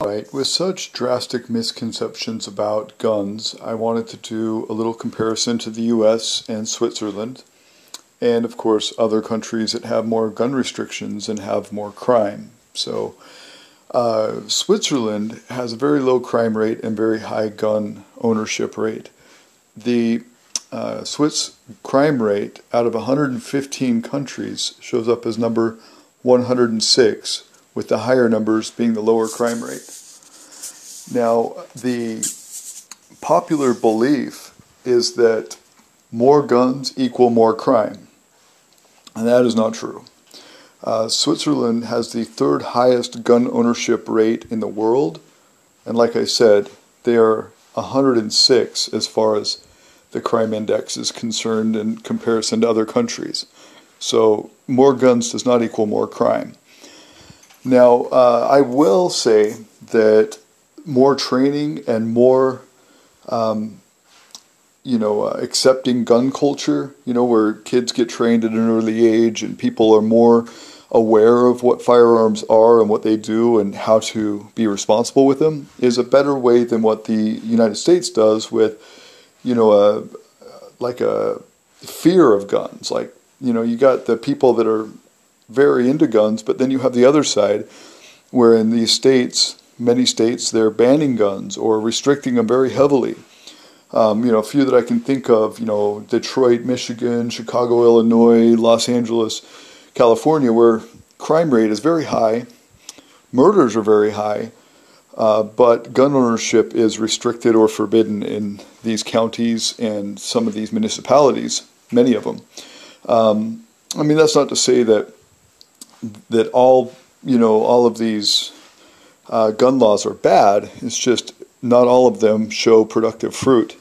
Right, with such drastic misconceptions about guns, I wanted to do a little comparison to the US and Switzerland, and of course other countries that have more gun restrictions and have more crime. So Switzerland has a very low crime rate and very high gun ownership rate. The Swiss crime rate out of 115 countries shows up as number 106, with the higher numbers being the lower crime rate. Now, the popular belief is that more guns equal more crime, and that is not true. Switzerland has the third highest gun ownership rate in the world, and like I said, they are 106 as far as the crime index is concerned in comparison to other countries. So more guns does not equal more crime. Now, I will say that more training and more, accepting gun culture, where kids get trained at an early age and people are more aware of what firearms are and what they do and how to be responsible with them, is a better way than what the United States does with, like a fear of guns. Like, you got the people that are very into guns, but then you have the other side where in these states, many states, they're banning guns or restricting them very heavily. A few that I can think of, Detroit, Michigan, Chicago, Illinois, Los Angeles, California, where crime rate is very high, murders are very high, but gun ownership is restricted or forbidden in these counties and some of these municipalities, many of them. That's not to say that all of these gun laws are bad. It's just not all of them show productive fruit.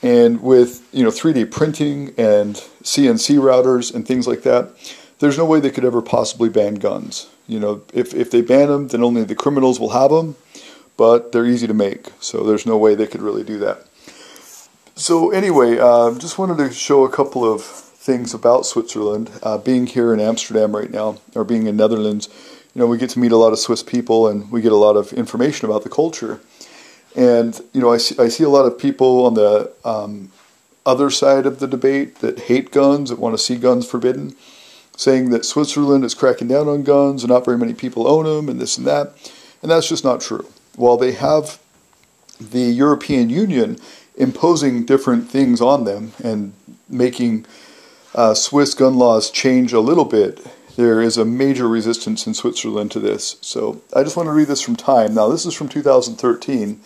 And with 3D printing and CNC routers and things like that, there's no way they could ever possibly ban guns. If they ban them, then only the criminals will have them, but they're easy to make, so there's no way they could really do that. So anyway, just wanted to show a couple of things about Switzerland. Being here in Amsterdam right now, or being in Netherlands, we get to meet a lot of Swiss people and we get a lot of information about the culture. And, I see a lot of people on the other side of the debate that hate guns, that want to see guns forbidden, saying that Switzerland is cracking down on guns and not very many people own them and this and that. And that's just not true. While they have the European Union imposing different things on them and making Swiss gun laws change a little bit, there is a major resistance in Switzerland to this. So I just want to read this from Time. Now this is from 2013,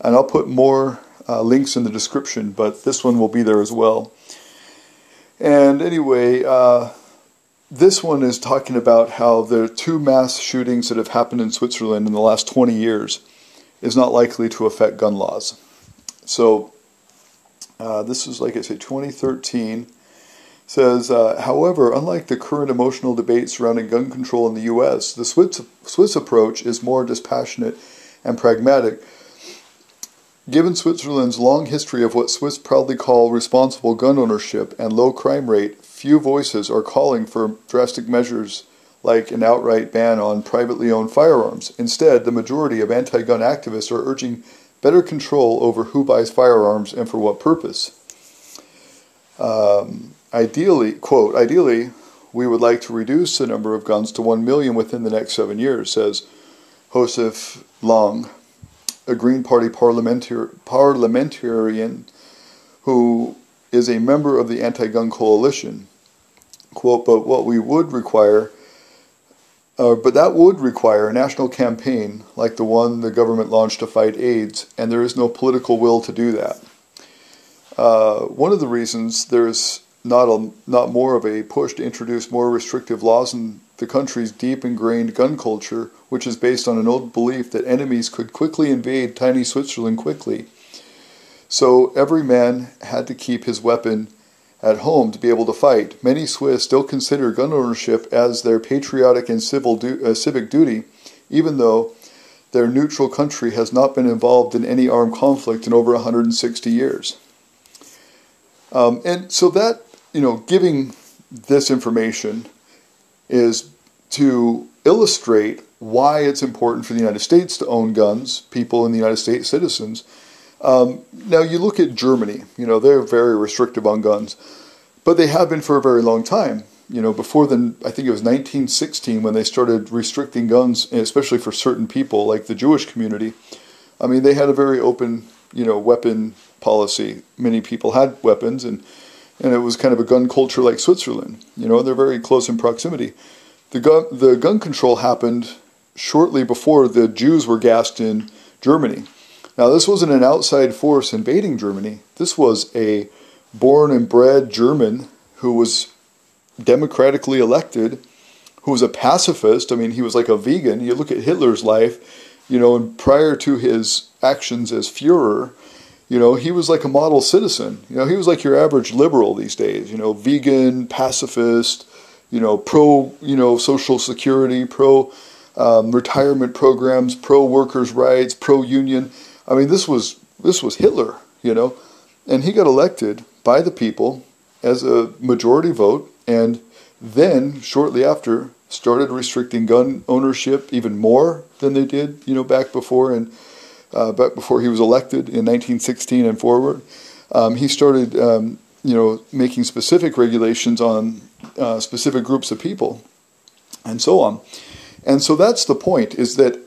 and I'll put more links in the description, but this one will be there as well. And anyway, this one is talking about how the 2 mass shootings that have happened in Switzerland in the last 20 years is not likely to affect gun laws. So this is, like I say, 2013. Says, however, unlike the current emotional debate surrounding gun control in the U.S., the Swiss approach is more dispassionate and pragmatic. Given Switzerland's long history of what Swiss proudly call responsible gun ownership and low crime rate, few voices are calling for drastic measures like an outright ban on privately owned firearms. Instead, the majority of anti-gun activists are urging better control over who buys firearms and for what purpose. Ideally, quote, ideally, we would like to reduce the number of guns to 1 million within the next 7 years, says Joseph Long, a Green Party parliamentarian who is a member of the anti-gun coalition. Quote, but that would require a national campaign like the one the government launched to fight AIDS, and there is no political will to do that. One of the reasons there's not more of a push to introduce more restrictive laws in the country's deep ingrained gun culture, which is based on an old belief that enemies could quickly invade tiny Switzerland quickly. So every man had to keep his weapon at home to be able to fight. Many Swiss still consider gun ownership as their patriotic and civic duty, even though their neutral country has not been involved in any armed conflict in over 160 years. And so that, giving this information is to illustrate why it's important for the United States to own guns, people in the United States, citizens. Now you look at Germany, they're very restrictive on guns, but they have been for a very long time. Before then, I think it was 1916 when they started restricting guns, especially for certain people like the Jewish community. I mean, they had a very open, weapon policy. Many people had weapons, and it was kind of a gun culture like Switzerland. They're very close in proximity. The gun control happened shortly before the Jews were gassed in Germany. Now, this wasn't an outside force invading Germany. This was a born and bred German who was democratically elected, who was a pacifist. I mean, he was like a vegan. You look at Hitler's life, and prior to his actions as Führer, he was like a model citizen. He was like your average liberal these days, vegan, pacifist, pro, social security, pro retirement programs, pro workers' rights, pro union. I mean, this was Hitler, and he got elected by the people as a majority vote, and then shortly after started restricting gun ownership even more than they did, back before he was elected in 1916 and forward. He started, making specific regulations on specific groups of people, and so on. And so that's the point: is that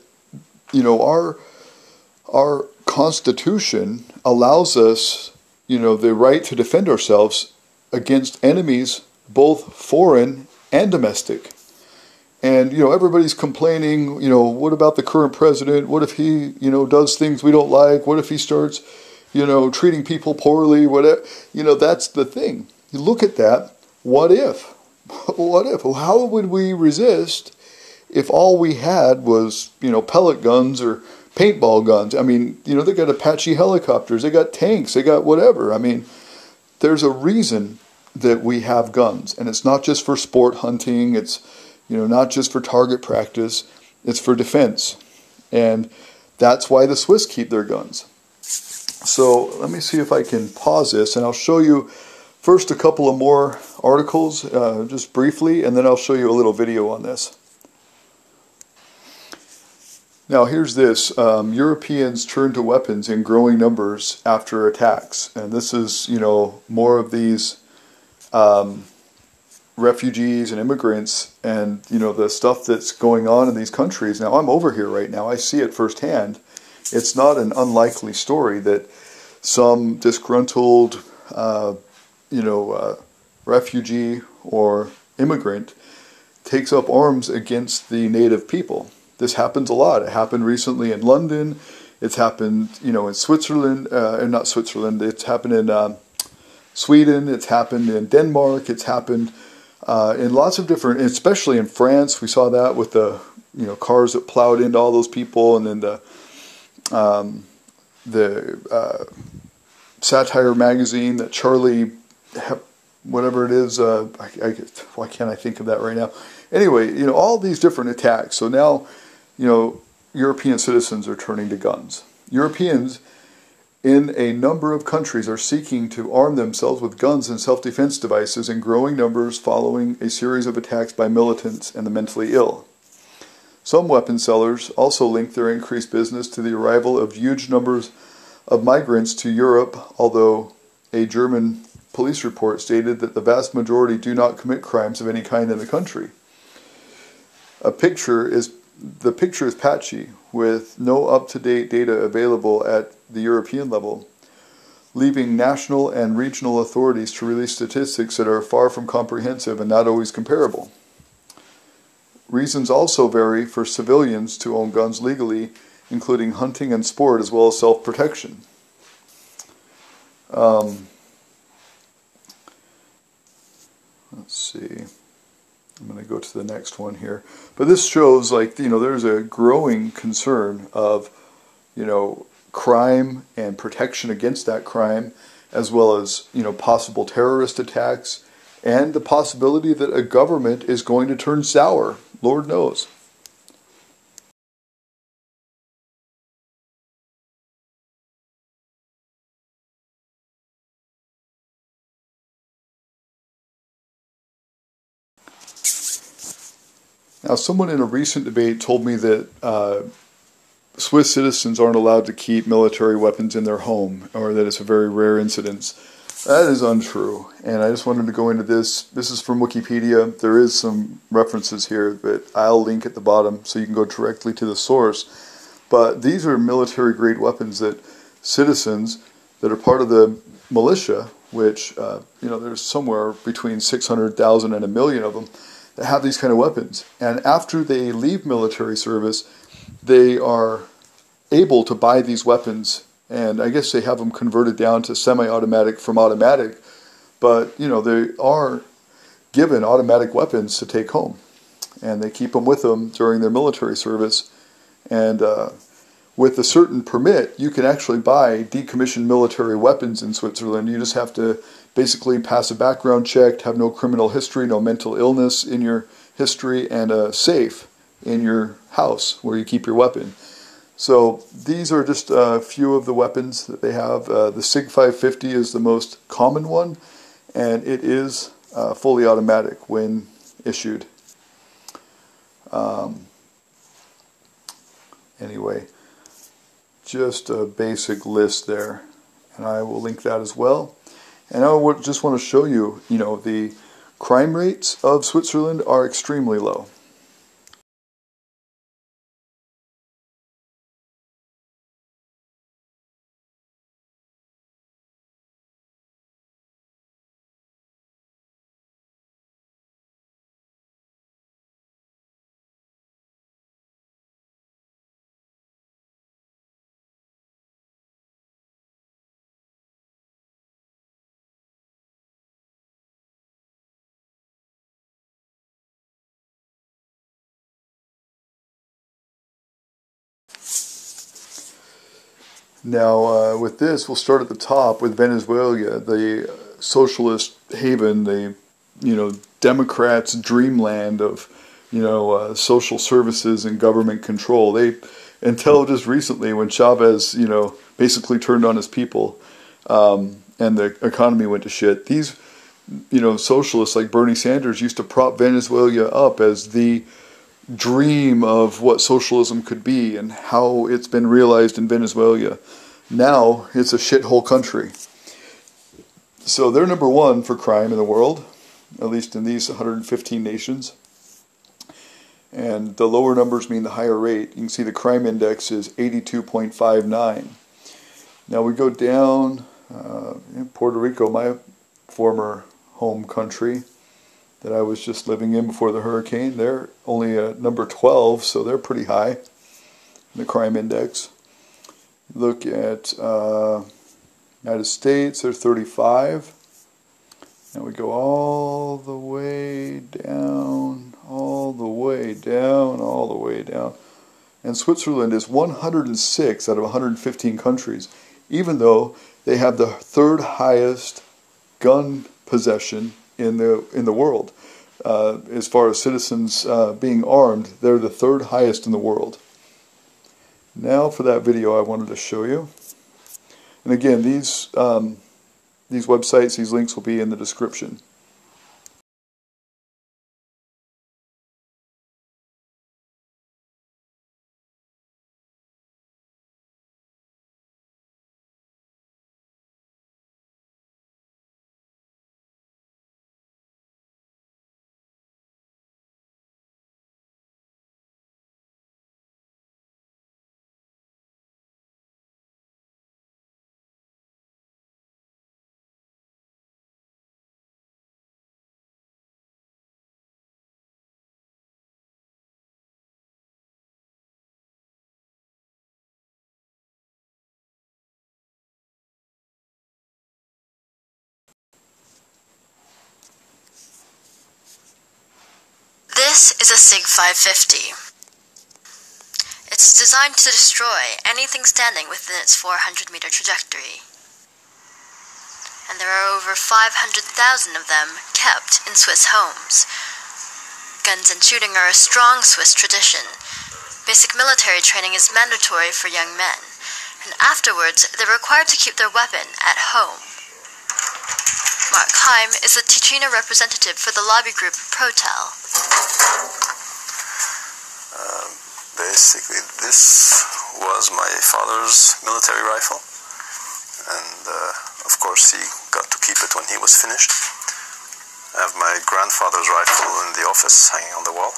our Constitution allows us, the right to defend ourselves against enemies, both foreign and domestic. And, everybody's complaining, what about the current president? What if he, does things we don't like? What if he starts, treating people poorly? Whatever. That's the thing. You look at that. What if? What if? How would we resist if all we had was, pellet guns or paintball guns? I mean, they got Apache helicopters, they got tanks, they got whatever. I mean, there's a reason that we have guns, and it's not just for sport hunting, it's, not just for target practice, it's for defense. And that's why the Swiss keep their guns. So let me see if I can pause this, and I'll show you first a couple of more articles, just briefly, and then I'll show you a little video on this. Now here's this, Europeans turn to weapons in growing numbers after attacks. And this is, more of these refugees and immigrants and, the stuff that's going on in these countries. Now I'm over here right now, I see it firsthand. It's not an unlikely story that some disgruntled, refugee or immigrant takes up arms against the native people. This happens a lot. It happened recently in London. It's happened, in Switzerland, not Switzerland. It's happened in Sweden. It's happened in Denmark. It's happened in lots of different, especially in France. We saw that with the, cars that plowed into all those people, and then the satire magazine that Charlie, whatever it is, why can't I think of that right now? Anyway, all these different attacks. So now, European citizens are turning to guns. Europeans in a number of countries are seeking to arm themselves with guns and self-defense devices in growing numbers following a series of attacks by militants and the mentally ill. Some weapon sellers also link their increased business to the arrival of huge numbers of migrants to Europe, although a German police report stated that the vast majority do not commit crimes of any kind in the country. The picture is patchy, with no up-to-date data available at the European level, leaving national and regional authorities to release statistics that are far from comprehensive and not always comparable. Reasons also vary for civilians to own guns legally, including hunting and sport, as well as self-protection. Let's see. I'm going to go to the next one here. But this shows, there's a growing concern of, crime and protection against that crime, as well as, possible terrorist attacks, and the possibility that a government is going to turn sour. Lord knows. Now, someone in a recent debate told me that Swiss citizens aren't allowed to keep military weapons in their home, or that it's a very rare incidence. That is untrue, and I just wanted to go into this. This is from Wikipedia. There is some references here, but I'll link at the bottom so you can go directly to the source. But these are military-grade weapons that citizens that are part of the militia, which, there's somewhere between 600,000 and 1 million of them, that have these kind of weapons. And after they leave military service, they are able to buy these weapons, and I guess they have them converted down to semi-automatic from automatic, but they are given automatic weapons to take home, and they keep them with them during their military service. And with a certain permit, you can actually buy decommissioned military weapons in Switzerland. You just have to basically pass a background check, have no criminal history, no mental illness in your history, and a safe in your house where you keep your weapon. So these are just a few of the weapons that they have. The SIG 550 is the most common one, and it is fully automatic when issued. Anyway, just a basic list there, and I will link that as well. And I just want to show you, the crime rates of Switzerland are extremely low. Now, with this, we'll start at the top with Venezuela, the socialist haven, the Democrats' dreamland of social services and government control. Until just recently, when Chavez basically turned on his people, and the economy went to shit. These socialists like Bernie Sanders used to prop Venezuela up as the dream of what socialism could be and how it's been realized in Venezuela. Now it's a shithole country. So they're number one for crime in the world, at least in these 115 nations. And the lower numbers mean the higher rate. You can see the crime index is 82.59. Now we go down, in Puerto Rico, my former home country, that I was just living in before the hurricane. They're only at number 12, so they're pretty high in the crime index. Look at United States, they're 35. And we go all the way down, all the way down, all the way down. And Switzerland is 106 out of 115 countries, even though they have the third highest gun possession in the world. As far as citizens being armed, they're the third highest in the world. Now for that video I wanted to show you. And again, these websites, these links will be in the description. This is a SIG 550. It's designed to destroy anything standing within its 400-meter trajectory. And there are over 500,000 of them kept in Swiss homes. Guns and shooting are a strong Swiss tradition. Basic military training is mandatory for young men, and afterwards they're required to keep their weapon at home. Mark Heim is the Ticino representative for the lobby group Protel. Basically, this was my father's military rifle, and of course he got to keep it when he was finished. I have my grandfather's rifle in the office hanging on the wall.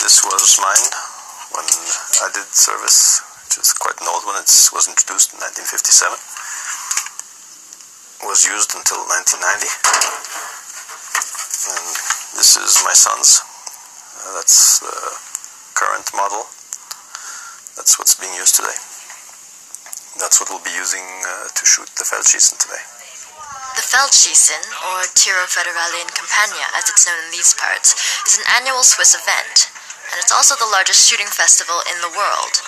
This was mine when I did service, which is quite an old one. It was introduced in 1957. Was used until 1990. And this is my son's. That's the current model. That's what's being used today. That's what we'll be using to shoot the Feldschießen today. The Feldschießen, or Tiro Federale in Campania as it's known in these parts, is an annual Swiss event, and it's also the largest shooting festival in the world.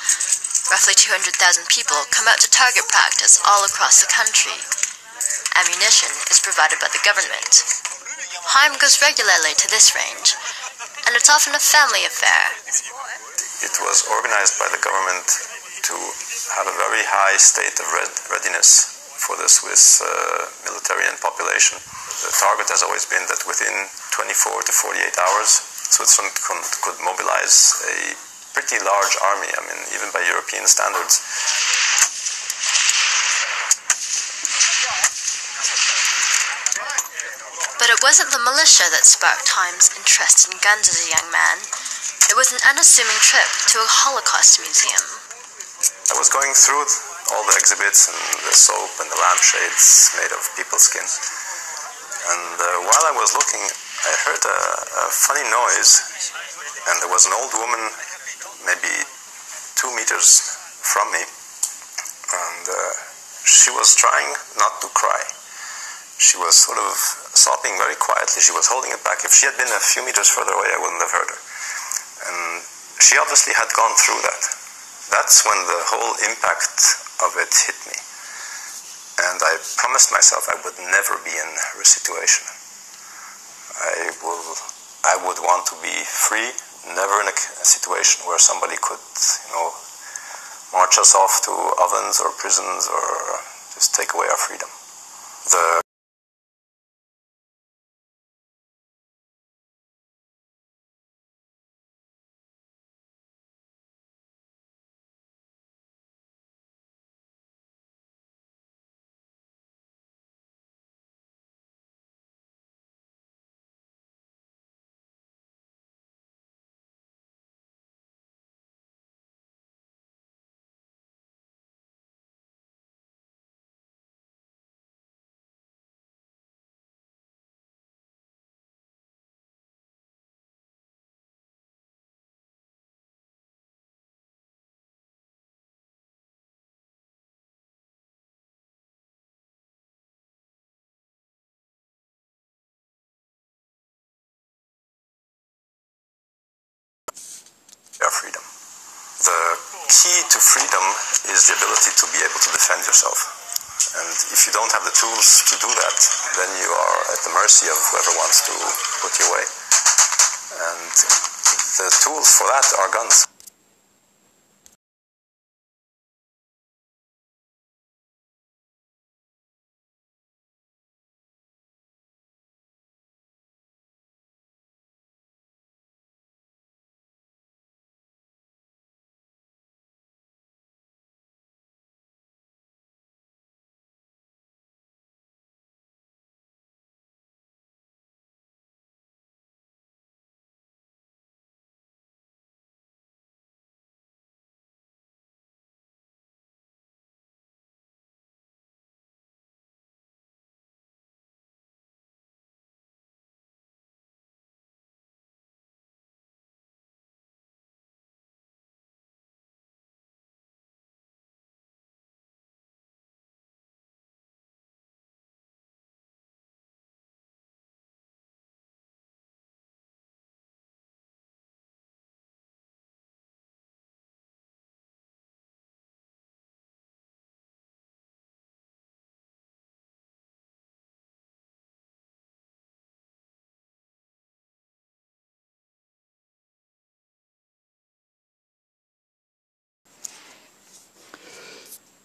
Roughly 200,000 people come out to target practice all across the country. Ammunition is provided by the government. Heim goes regularly to this range, and it's often a family affair. It was organized by the government to have a very high state of readiness for the Swiss military and population. The target has always been that within 24 to 48 hours, Switzerland could mobilize a pretty large army, I mean, even by European standards. But it wasn't the militia that sparked Heim's interest in guns as a young man. It was an unassuming trip to a Holocaust museum. I was going through all the exhibits and the soap and the lampshades made of people's skin. And while I was looking, I heard a funny noise, and there was an old woman maybe 2 meters from me, and she was trying not to cry. She was sort of sobbing very quietly. She was holding it back. If she had been a few meters further away, I wouldn't have heard her. And she obviously had gone through that. That's when the whole impact of it hit me. And I promised myself I would never be in her situation. I would want to be free, never in a situation where somebody could, march us off to ovens or prisons or just take away our freedom. Our freedom. The key to freedom is the ability to be able to defend yourself. And if you don't have the tools to do that, then you are at the mercy of whoever wants to put you away. And the tools for that are guns.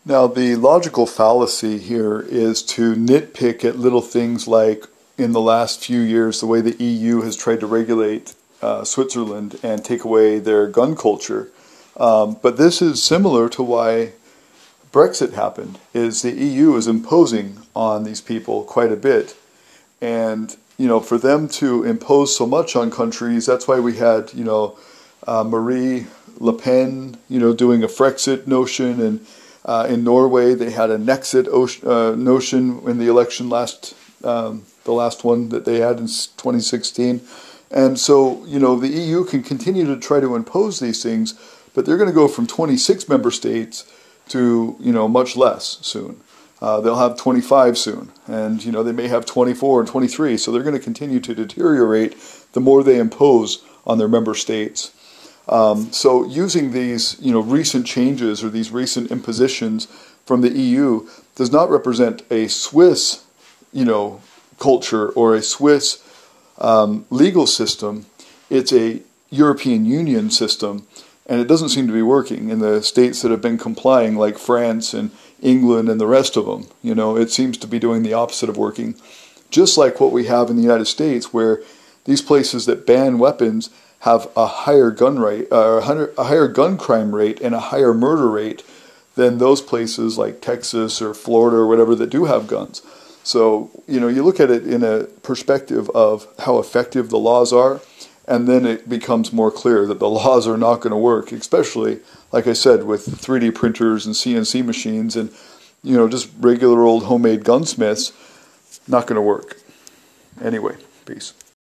Now, the logical fallacy here is to nitpick at little things like, in the last few years, the way the EU has tried to regulate Switzerland and take away their gun culture. But this is similar to why Brexit happened, is the EU is imposing on these people quite a bit. And, you know, for them to impose so much on countries, that's why we had, you know, Marie Le Pen, you know, doing a Frexit notion, and in Norway they had a Nexit notion in the election the last one that they had in 2016. And so, you know, the EU can continue to try to impose these things, but they're going to go from 26 member states to, you know, much less soon. They'll have 25 soon, and, you know, they may have 24 and 23, so they're going to continue to deteriorate the more they impose on their member states. So using these, you know, recent changes or these recent impositions from the EU does not represent a Swiss, you know, culture or a Swiss legal system. It's a European Union system, and it doesn't seem to be working in the states that have been complying, like France and England and the rest of them. You know, it seems to be doing the opposite of working. Just like what we have in the United States, where these places that ban weapons have a higher gun rate, a higher gun crime rate, and a higher murder rate than those places like Texas or Florida or whatever that do have guns. So, you know, you look at it in a perspective of how effective the laws are, and then it becomes more clear that the laws are not going to work, especially, like I said, with 3D printers and CNC machines and, you know, just regular old homemade gunsmiths. Not going to work. Anyway, peace.